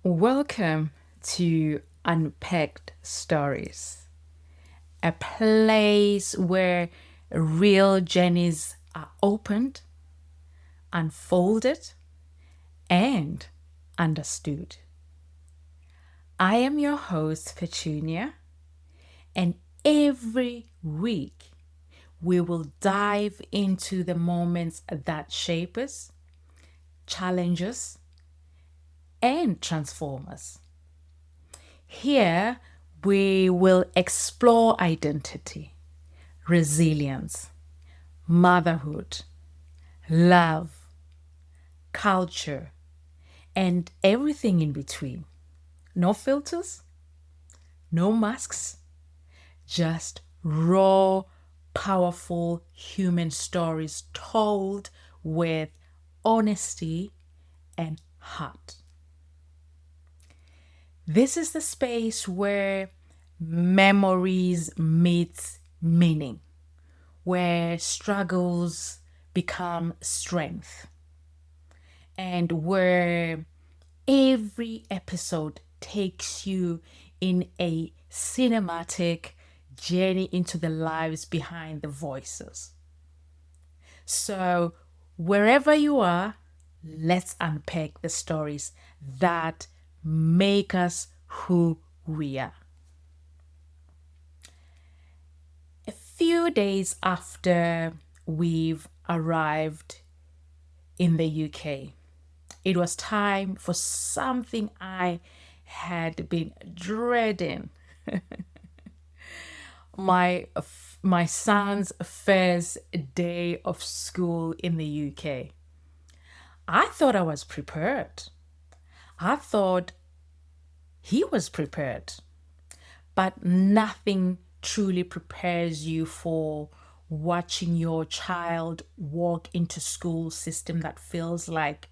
Welcome to Unpacked Stories, a place where real journeys are opened, unfolded, and understood. I am your host, Petunia, and every week we will dive into the moments that shape us, challenge us, and transform us. Here, we will explore identity, resilience, motherhood, love, culture, and everything in between. No filters, no masks, just raw, powerful human stories told with honesty and heart. This is the space where memories meet meaning, where struggles become strength, and where every episode takes you in a cinematic journey into the lives behind the voices. So, wherever you are, let's unpack the stories that make us who we are. A few days after we've arrived in the UK, it was time for something I had been dreading. My son's first day of school in the UK. I thought I was prepared. I thought he was prepared. But nothing truly prepares you for watching your child walk into school system that feels like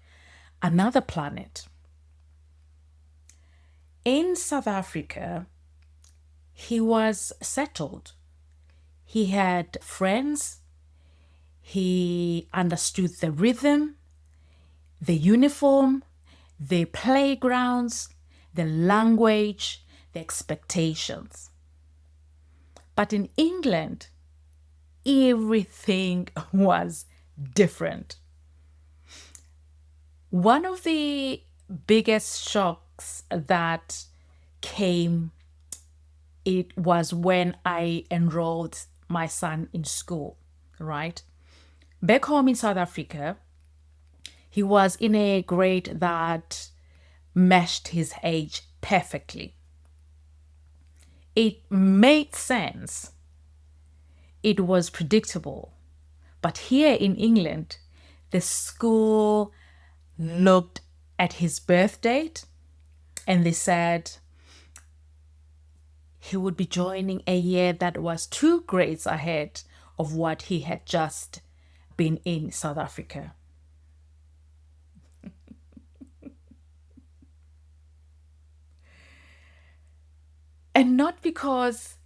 another planet. In South Africa, he was settled. He had friends. He understood the rhythm, the uniform, the playgrounds, the language, the expectations. But in England, everything was different. One of the biggest shocks that came it was when I enrolled my son in school, right? Back home in South Africa, he was in a grade that matched his age perfectly. It made sense. It was predictable. But here in England, the school looked at his birth date and they said he would be joining a year that was 2 grades ahead of what he had just been in South Africa. And not because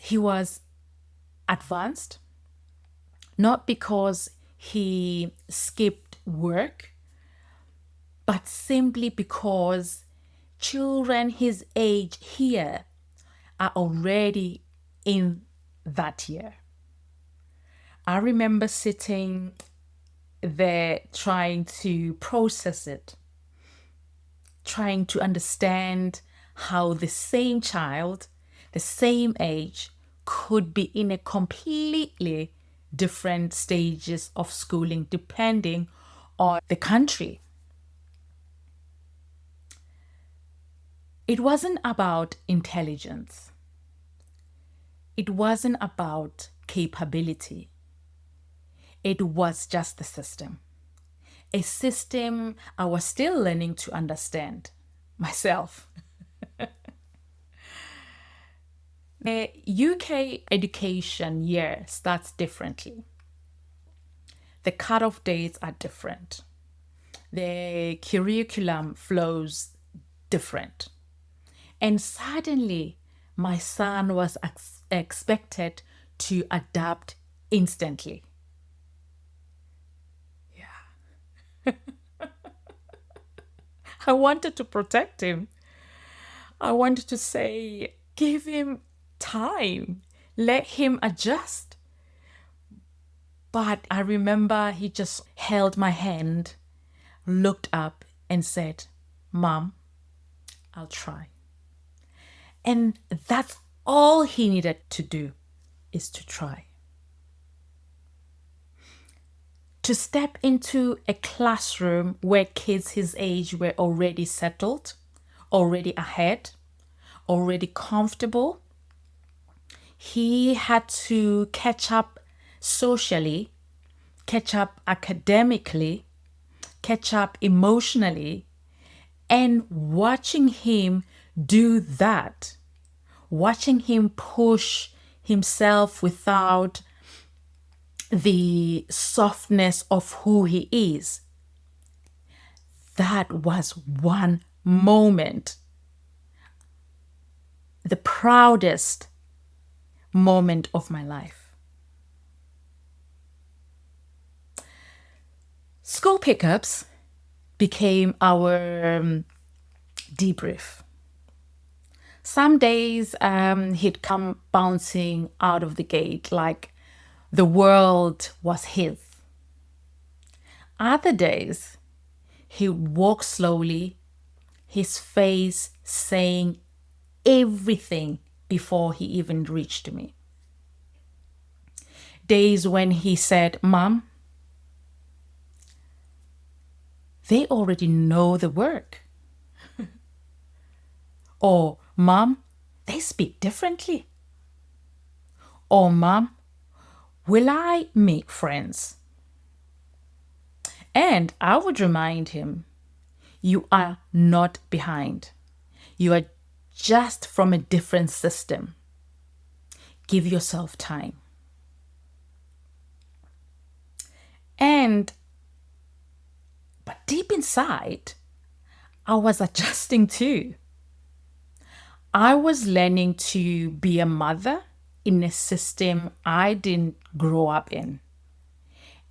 he was advanced, not because he skipped work, but simply because children his age here are already in that year. I remember sitting there trying to process it, trying to understand how the same child, the same age, could be in a completely different stages of schooling depending on the country. It wasn't about intelligence. It wasn't about capability. It was just the system. A system I was still learning to understand myself. The UK education year starts differently. The cutoff dates are different. The curriculum flows different. And suddenly, my son was expected to adapt instantly. I wanted to protect him. I wanted to say, give him time, let him adjust. But I remember he just held my hand, looked up, and said, Mom, I'll try. And that's all he needed to do, is to try. To step into a classroom where kids his age were already settled, already ahead, already comfortable. He had to catch up socially, catch up academically, catch up emotionally. And watching him do that, watching him push himself without the softness of who he is, that was one moment, the proudest moment of my life. School pickups became our debrief. Some days he'd come bouncing out of the gate like the world was his. Other days he'd walk slowly, his face saying everything before he even reached me. Days when he said, Mom, they already know the work. Or, Mom, they speak differently. Or, Mom, will I make friends? And I would remind him, you are not behind. You are just from a different system. Give yourself time. But deep inside, I was adjusting too. I was learning to be a mother in a system I didn't grow up in,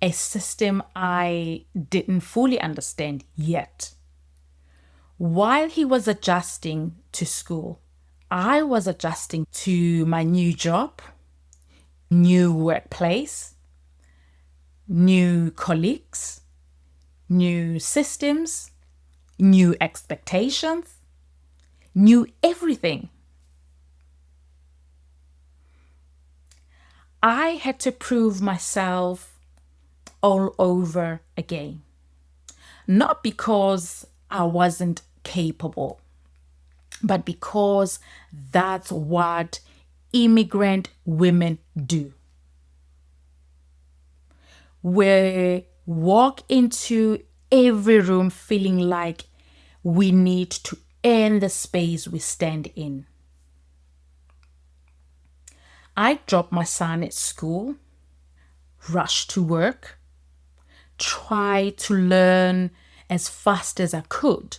a system I didn't fully understand yet. While he was adjusting to school, I was adjusting to my new job, new workplace, new colleagues, new systems, new expectations, new everything. I had to prove myself all over again. Not because I wasn't capable, but because that's what immigrant women do. We walk into every room feeling like we need to earn the space we stand in. I dropped my son at school, rushed to work, tried to learn as fast as I could,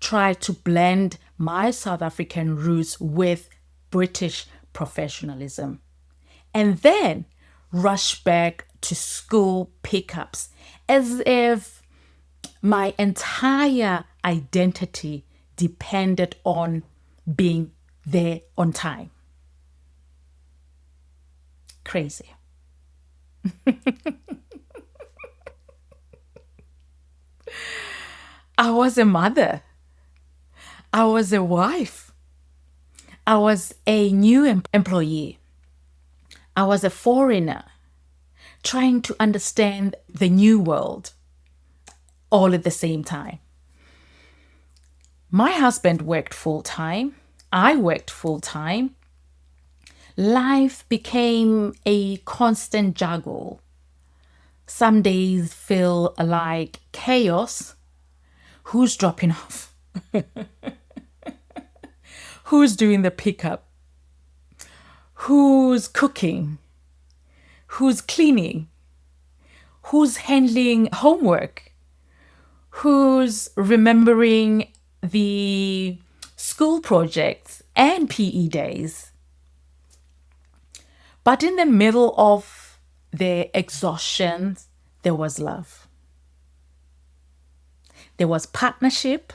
tried to blend my South African roots with British professionalism, and then rushed back to school pickups as if my entire identity depended on being there on time. Crazy. I was a mother. I was a wife. I was a new employee. I was a foreigner trying to understand the new world all at the same time. My husband worked full time. I worked full time. Life became a constant juggle. Some days feel like chaos. Who's dropping off? Who's doing the pickup? Who's cooking? Who's cleaning? Who's handling homework? Who's remembering the school projects and PE days? But in the middle of the exhaustion, there was love. there was partnership,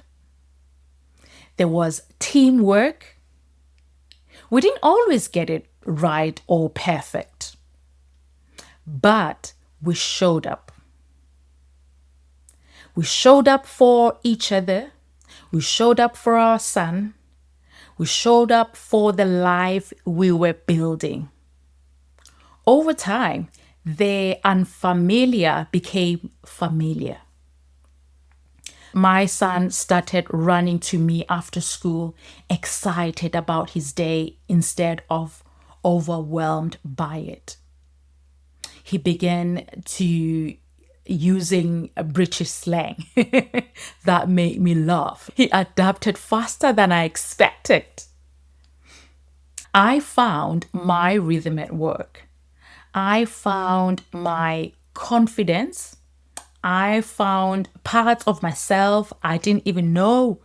there was teamwork. We didn't always get it right or perfect, but we showed up. We showed up for each other. We showed up for our son. We showed up for the life we were building. Over time, the unfamiliar became familiar. My son started running to me after school, excited about his day instead of overwhelmed by it. He began to using a British slang that made me laugh. He adapted faster than I expected. I found my rhythm at work. I found my confidence. I found parts of myself I didn't even know.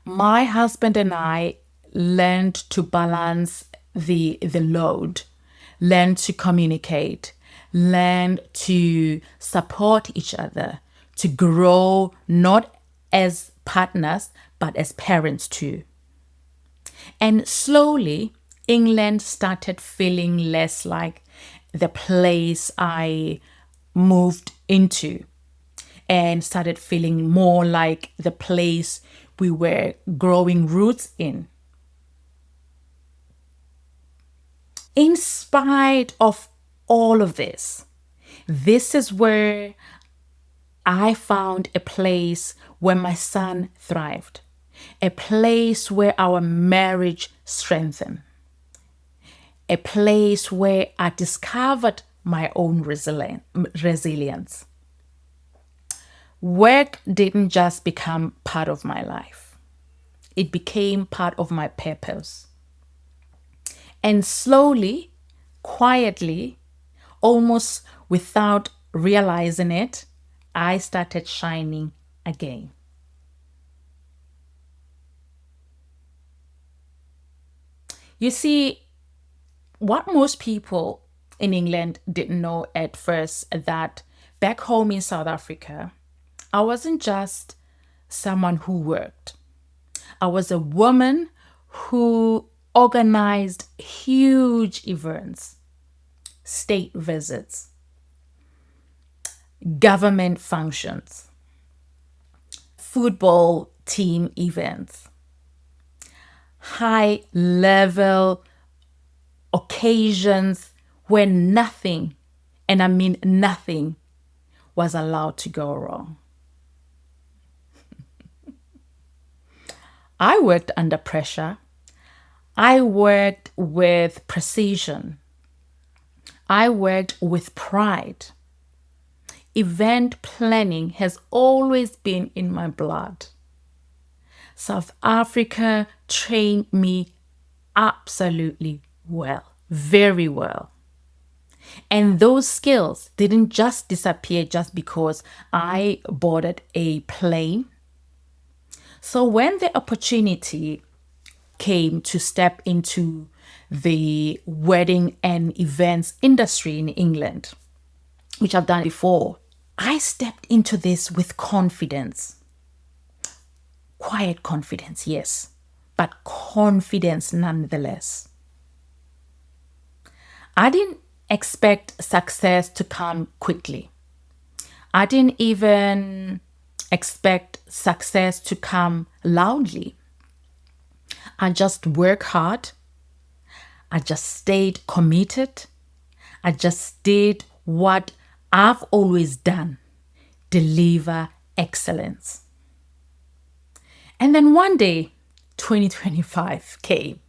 My husband and I learned to balance the load, learned to communicate, learned to support each other, to grow not as partners, but as parents too. And slowly, England started feeling less like the place I moved into and started feeling more like the place we were growing roots in. In spite of all of this, this is where I found a place where my son thrived, a place where our marriage strengthened, a place where I discovered my own resilience. Work didn't just become part of my life. It became part of my purpose. And slowly, quietly, almost without realizing it, I started shining again. You see, what most people in England didn't know at first, that back home in South Africa, I wasn't just someone who worked. I was a woman who organized huge events, state visits, government functions, football team events, high level occasions where nothing, and I mean nothing, was allowed to go wrong. I worked under pressure. I worked with precision. I worked with pride. Event planning has always been in my blood. South Africa trained me absolutely well, very well. And those skills didn't just disappear just because I boarded a plane. So when the opportunity came to step into the wedding and events industry in England, which I've done before, I stepped into this with confidence. Quiet confidence, yes, but confidence nonetheless. I didn't expect success to come quickly. I didn't even expect success to come loudly. I just worked hard. I just stayed committed. I just did what I've always done: deliver excellence. And then one day, 2025 came.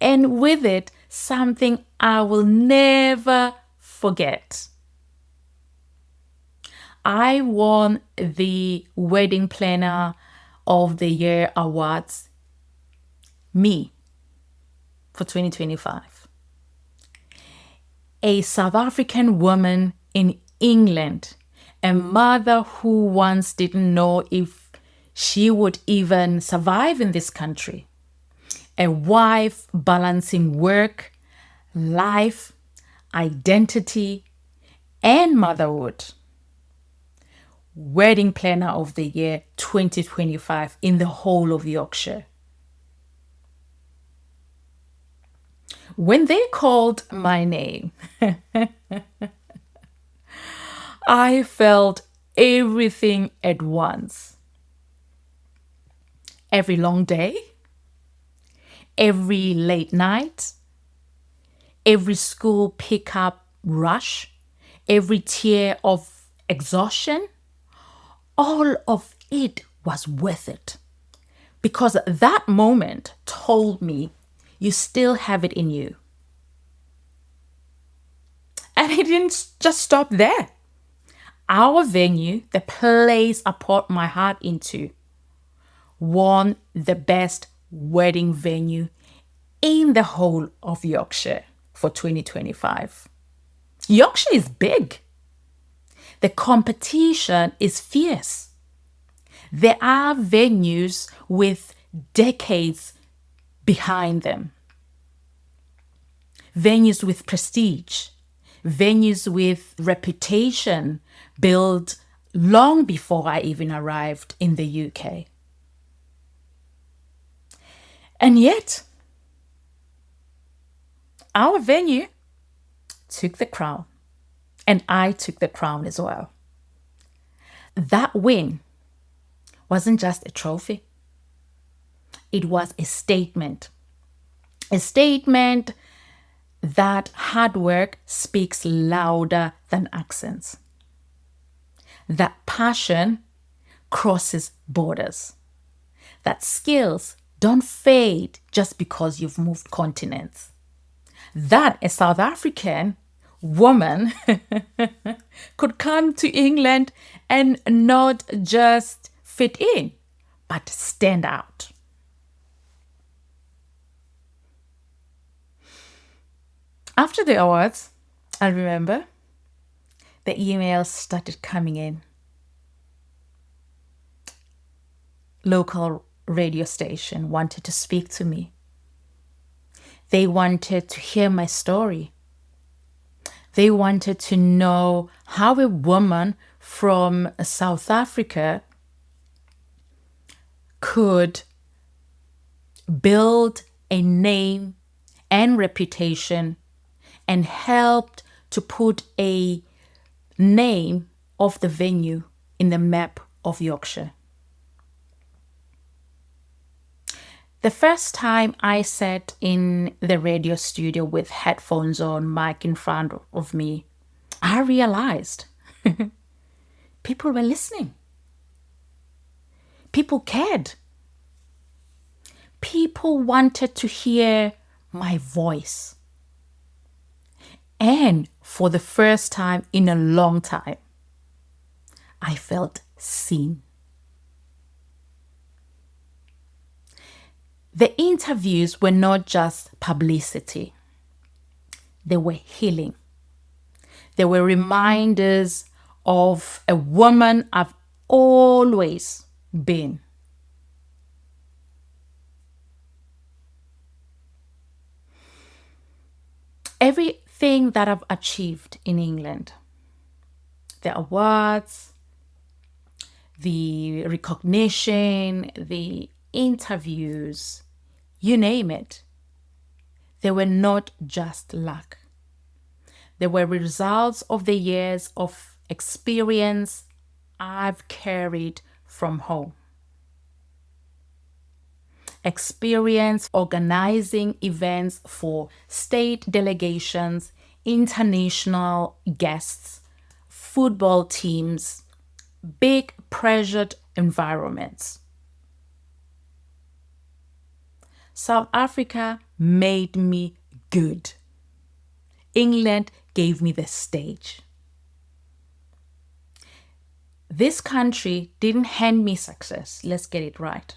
And with it, something I will never forget. I won the Wedding Planner of the Year awards, me, for 2025. A South African woman in England, a mother who once didn't know if she would even survive in this country, a wife balancing work, life, identity, and motherhood. Wedding Planner of the Year 2025 in the whole of Yorkshire. When they called my name, I felt everything at once. Every long day, every late night, every school pickup rush, every tear of exhaustion, all of it was worth it. Because that moment told me you still have it in you. And it didn't just stop there. Our venue, the place I poured my heart into, won the best wedding venue in the whole of Yorkshire for 2025. Yorkshire is big. The competition is fierce. There are venues with decades behind them. Venues with prestige. Venues with reputation built long before I even arrived in the UK. And yet, our venue took the crown, and I took the crown as well. That win wasn't just a trophy. It was a statement. A statement that hard work speaks louder than accents. That passion crosses borders. That skills don't fade just because you've moved continents. That a South African woman could come to England and not just fit in, but stand out. After the awards, I remember the emails started coming in. Local radio station wanted to speak to me. They wanted to hear my story. They wanted to know how a woman from South Africa could build a name and reputation and helped to put a name of the venue in the map of Yorkshire. The first time I sat in the radio studio with headphones on, mic in front of me, I realized people were listening. People cared. People wanted to hear my voice. And for the first time in a long time, I felt seen. The interviews were not just publicity. They were healing. They were reminders of a woman I've always been. Everything that I've achieved in England, the awards, the recognition, the interviews, you name it, they were not just luck. They were results of the years of experience I've carried from home. Experience organizing events for state delegations, international guests, football teams, big pressured environments. South Africa made me good. England gave me the stage. This country didn't hand me success, let's get it right.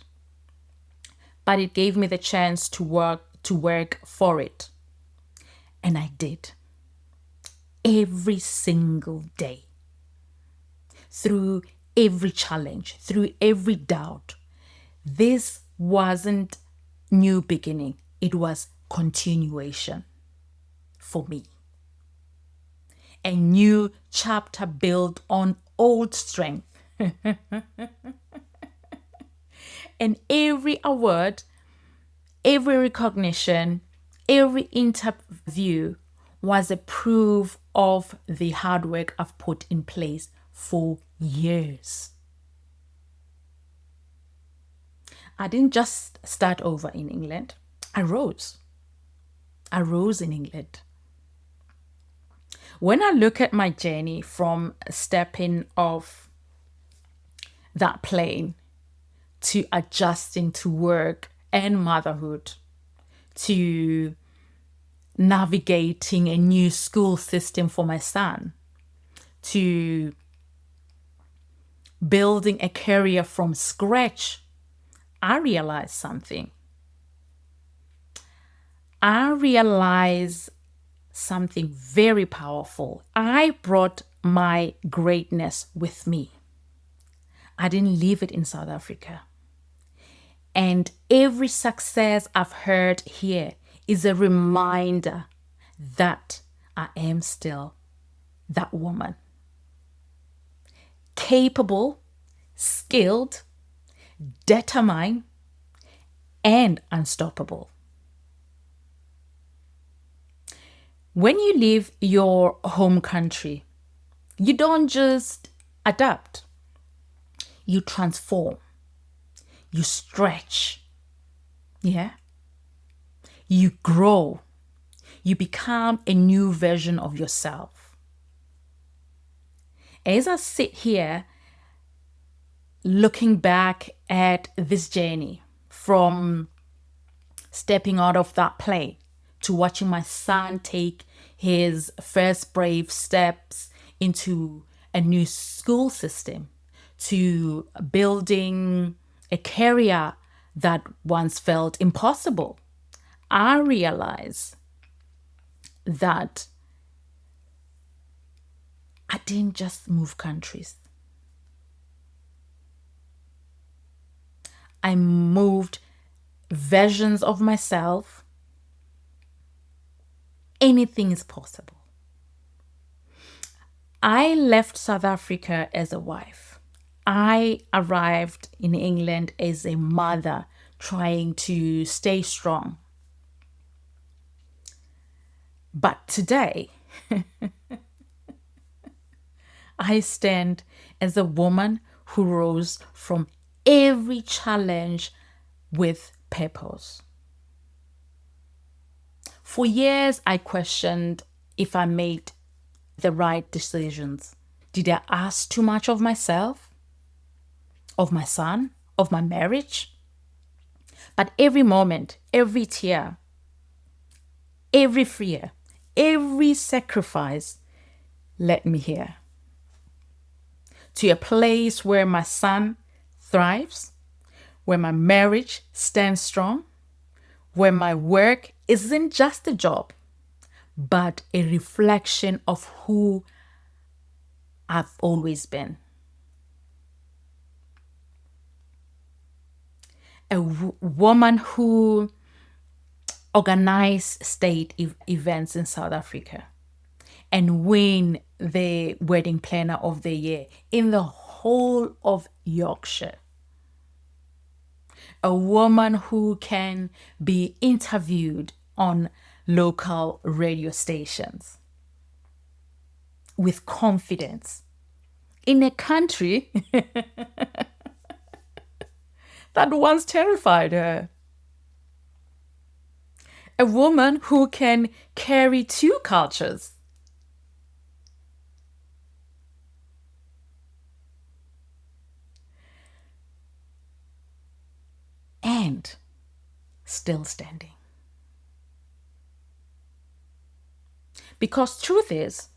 But it gave me the chance to work for it. And I did. Every single day. Through every challenge, through every doubt. This wasn't new beginning. It was continuation for me. A new chapter built on old strength. And every award, every recognition, every interview was a proof of the hard work I've put in place for years. I didn't just start over in England. I rose. I rose in England. When I look at my journey from stepping off that plane to adjusting to work and motherhood, to navigating a new school system for my son, to building a career from scratch, I realized something. I realized something very powerful. I brought my greatness with me. I didn't leave it in South Africa. And every success I've heard here is a reminder that I am still that woman. Capable, skilled, determined, and unstoppable. When you leave your home country, you don't just adapt. You transform. You stretch. Yeah? You grow. You become a new version of yourself. As I sit here looking back at this journey from stepping out of that plane to watching my son take his first brave steps into a new school system, to building a career that once felt impossible, I realize that I didn't just move countries. I moved versions of myself. Anything is possible. I left South Africa as a wife. I arrived in England as a mother trying to stay strong. But today, I stand as a woman who rose from every challenge with purpose. For years, I questioned if I made the right decisions. Did I ask too much of myself, of my son, of my marriage? But every moment, every tear, every fear, every sacrifice led me here. To a place where my son thrives, where my marriage stands strong, where my work isn't just a job, but a reflection of who I've always been. A woman who organized state events in South Africa and win the wedding planner of the year in the whole of Yorkshire. A woman who can be interviewed on local radio stations with confidence in a country that once terrified her. A woman who can carry two cultures. And still standing. Because truth is,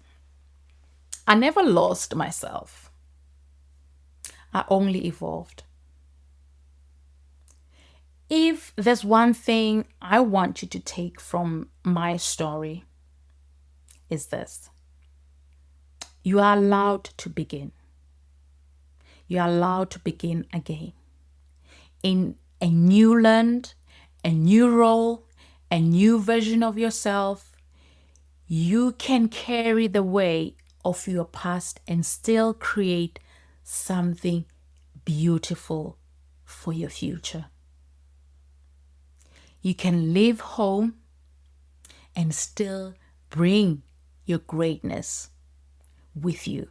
I never lost myself. I only evolved. If there's one thing I want you to take from my story, is this. You are allowed to begin. You are allowed to begin again. In a new land, a new role, a new version of yourself, you can carry the weight of your past and still create something beautiful for your future. You can leave home and still bring your greatness with you.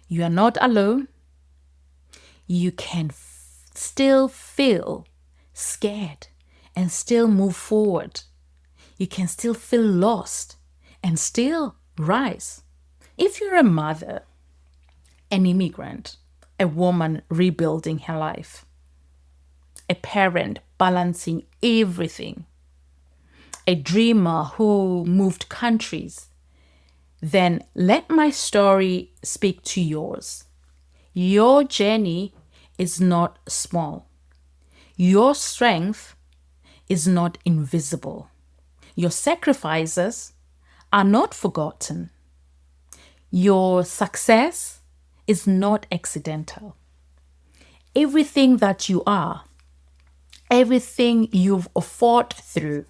You are not alone. You can still feel scared and still move forward. You can still feel lost and still rise. If you're a mother, an immigrant, a woman rebuilding her life, a parent balancing everything, a dreamer who moved countries, then let my story speak to yours. Your journey is not small. Your strength is not invisible. Your sacrifices are not forgotten. Your success is not accidental. Everything that you are, everything you've fought through,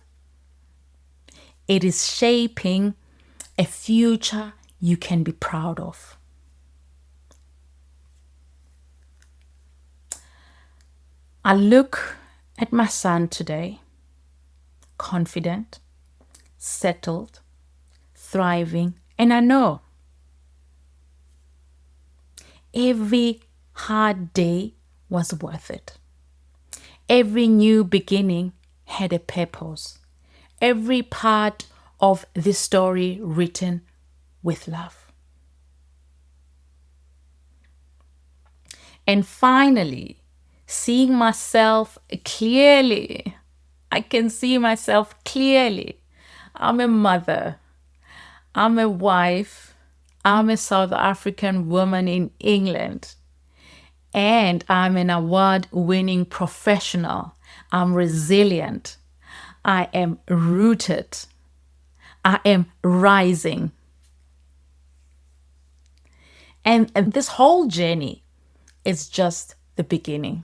it is shaping a future you can be proud of. I look at my son today, confident, settled, thriving, and I know every hard day was worth it. Every new beginning had a purpose. Every part of the story written with love. And finally, seeing myself clearly. I can see myself clearly. I'm a mother. I'm a wife. I'm a South African woman in England. And I'm an award-winning professional. I'm resilient. I am rooted. I am rising. And this whole journey is just the beginning.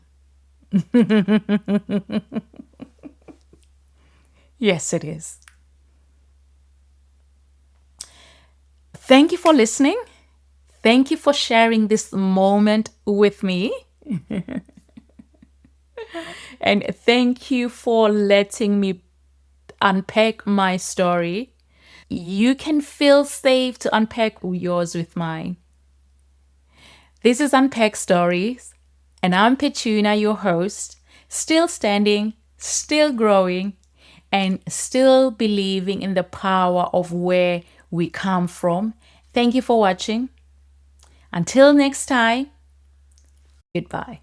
Yes, it is. Thank you for listening. Thank you for sharing this moment with me. And thank you for letting me unpack my story. You can feel safe to unpack yours with mine. This is Unpack Stories, and I'm Petuna, your host, still standing, still growing, and still believing in the power of where we come from. Thank you for watching. Until next time, goodbye.